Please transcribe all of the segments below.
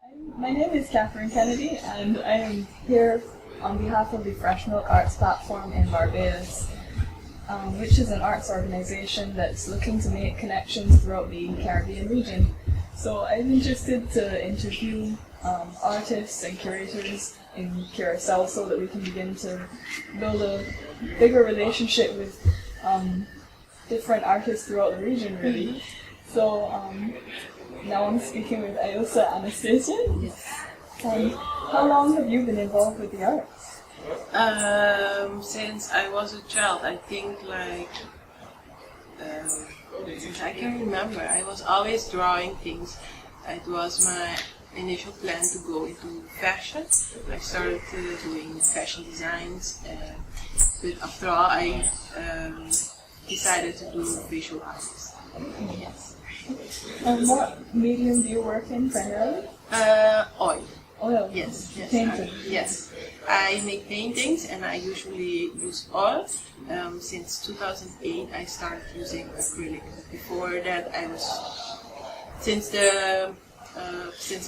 My name is Katherine Kennedy, and I am here on behalf of the Fresh Milk Arts Platform in Barbados, which is an arts organisation that's looking to make connections throughout the Caribbean region. So I'm interested to interview artists and curators in Curaçao so that we can begin to build a bigger relationship with different artists throughout the region, really. So now I'm speaking with Ailsa Anastatia. Yes. How long have you been involved with the arts? Since I was a child, I think since I can remember, I was always drawing things. It was my initial plan to go into fashion. I started doing fashion designs, but after all, I decided to do visual arts. Yes. And what medium do you work in primarily? Oil. Oil? Yes. Painting? Yes. I make paintings and I usually use oil. Since 2008 I started using acrylic. Before that since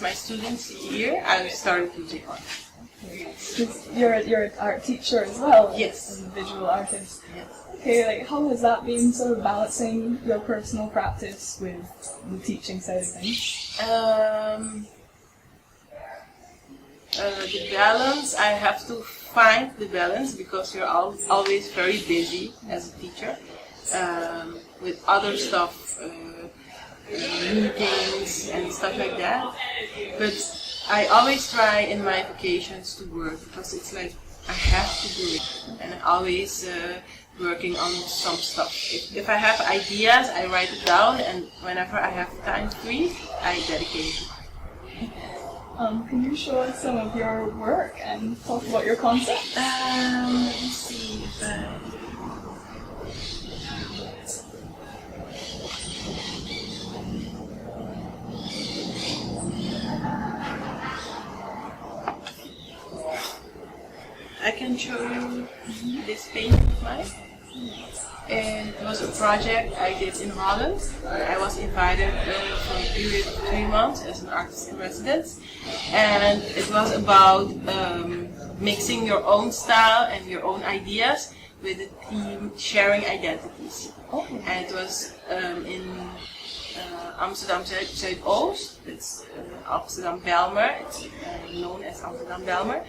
my students year I started using oil. You're an art teacher as well? Yes. As a visual artist? Yes. Okay, how has that been sort of balancing your personal practice with the teaching side of things? The balance, I have to find the balance because you're always very busy as a teacher with other stuff, meetings and stuff like that. But I always try in my vacations to work because it's like I have to do it, and I always working on some stuff. If I have ideas, I write it down, and whenever I have time free, I dedicate it to art. Can you show us some of your work and talk about your concept? Let me see if I can show you this painting of mine. And it was a project I did in Holland. I was invited for a period of 3 months as an artist in residence, and it was about mixing your own style and your own ideas with the theme sharing identities. Okay. And it was in Amsterdam Zuidoost. It's Amsterdam Belmer. It's known as Amsterdam Belmer.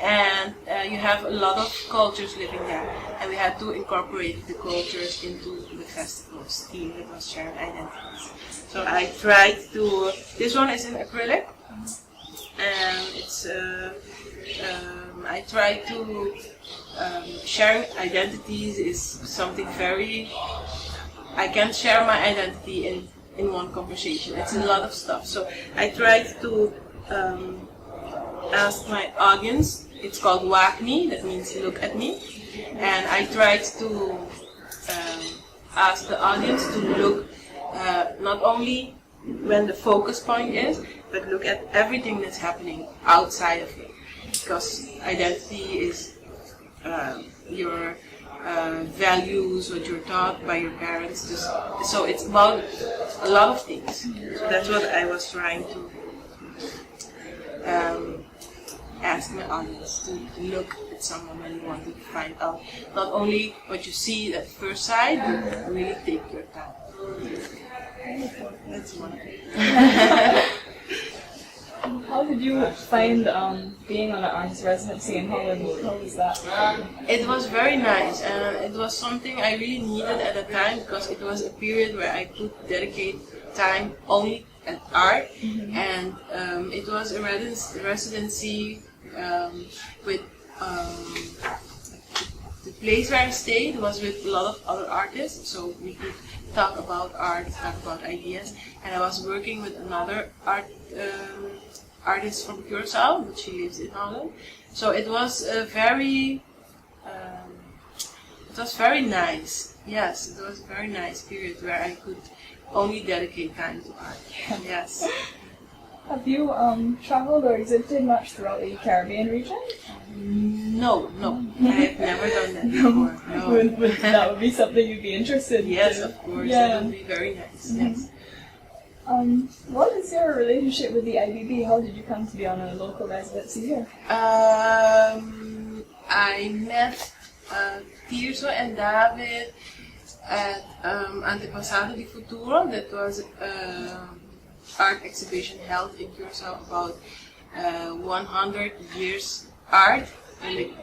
And you have a lot of cultures living there, and we had to incorporate the cultures into the festival's theme that was sharing identities. So I tried to, this one is in acrylic, and it's, I tried to, sharing identities is something very, I can't share my identity in one conversation, it's a lot of stuff. So I tried to ask my audience, it's called Waak Me, that means look at me, and I tried to ask the audience to look not only when the focus point is, but look at everything that's happening outside of it, because identity is your values, what you're taught by your parents, so it's about a lot of things. So that's what I was trying to ask my audience to look at someone when you want to find out not only what you see at first sight, but really take your time. That's one thing. How did you find being on an artist residency in Holland? How was that? It was very nice, and it was something I really needed at the time because it was a period where I could dedicate time only at art, and it was a residency with the place where I stayed was with a lot of other artists, so we could talk about art, talk about ideas, and I was working with another artist from Curaçao, but she lives in Holland. So it was very nice. Yes, it was a very nice period where I could only dedicate time to art. Yes. Have you traveled or exhibited much throughout the Caribbean region? No. I have never done that before. No. That would be something you'd be interested in. Yes, of course. Yeah. That would be very nice. Yes. What is your relationship with the IBB? How did you come to be on a local residency here? I met Tirso and David at Antepasado di Futuro. That was art exhibition held in Curaçao about 100 years art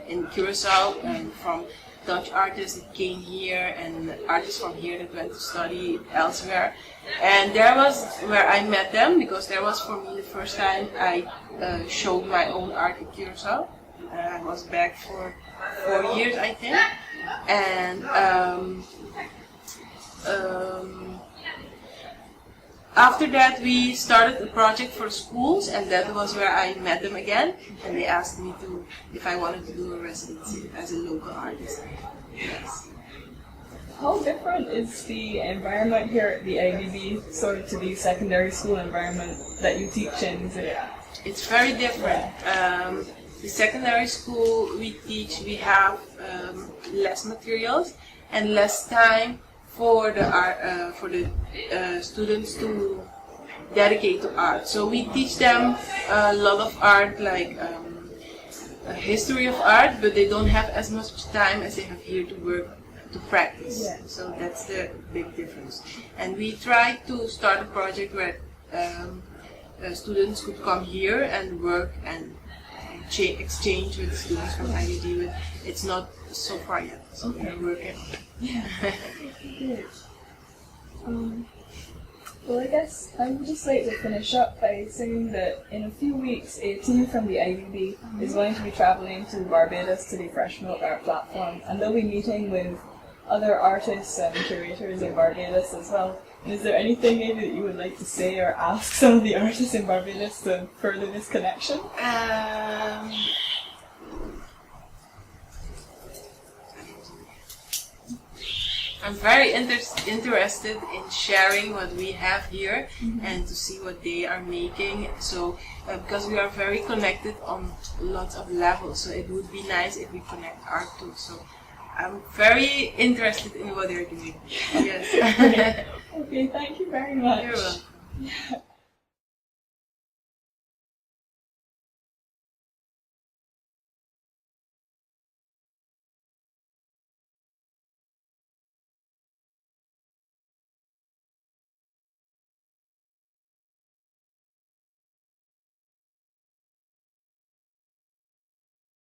in Curaçao, and from Dutch artists that came here and artists from here that went to study elsewhere. And there was where I met them, because there was for me the first time I showed my own art in Curaçao. I was back for 4 years, I think. And after that we started a project for schools, and that was where I met them again, and they asked me if I wanted to do a residency as a local artist. Yes. How different is the environment here at the IBB sort of to the secondary school environment that you teach in? Is it? It's very different. The secondary school we teach, we have less materials and less time for the art, for the students to dedicate to art. So we teach them a lot of art, like a history of art, but they don't have as much time as they have here to work, to practice. Yeah. So that's the big difference. And we try to start a project where students could come here and work and exchange with students from IBB, but it's not so far yet. So we're working on it. Yeah. Good. Well, I guess I would just like to finish up by saying that in a few weeks, a team from the IBB is going to be travelling to Barbados to the Fresh Milk Art Platform, and they'll be meeting with other artists and curators in Barbados as well. And is there anything maybe that you would like to say or ask some of the artists in Barbados to further this connection? I'm very interested in sharing what we have here and to see what they are making. So, because we are very connected on lots of levels, so it would be nice if we connect art too. So, I'm very interested in what they're doing. Yes. Okay, thank you very much. You're welcome.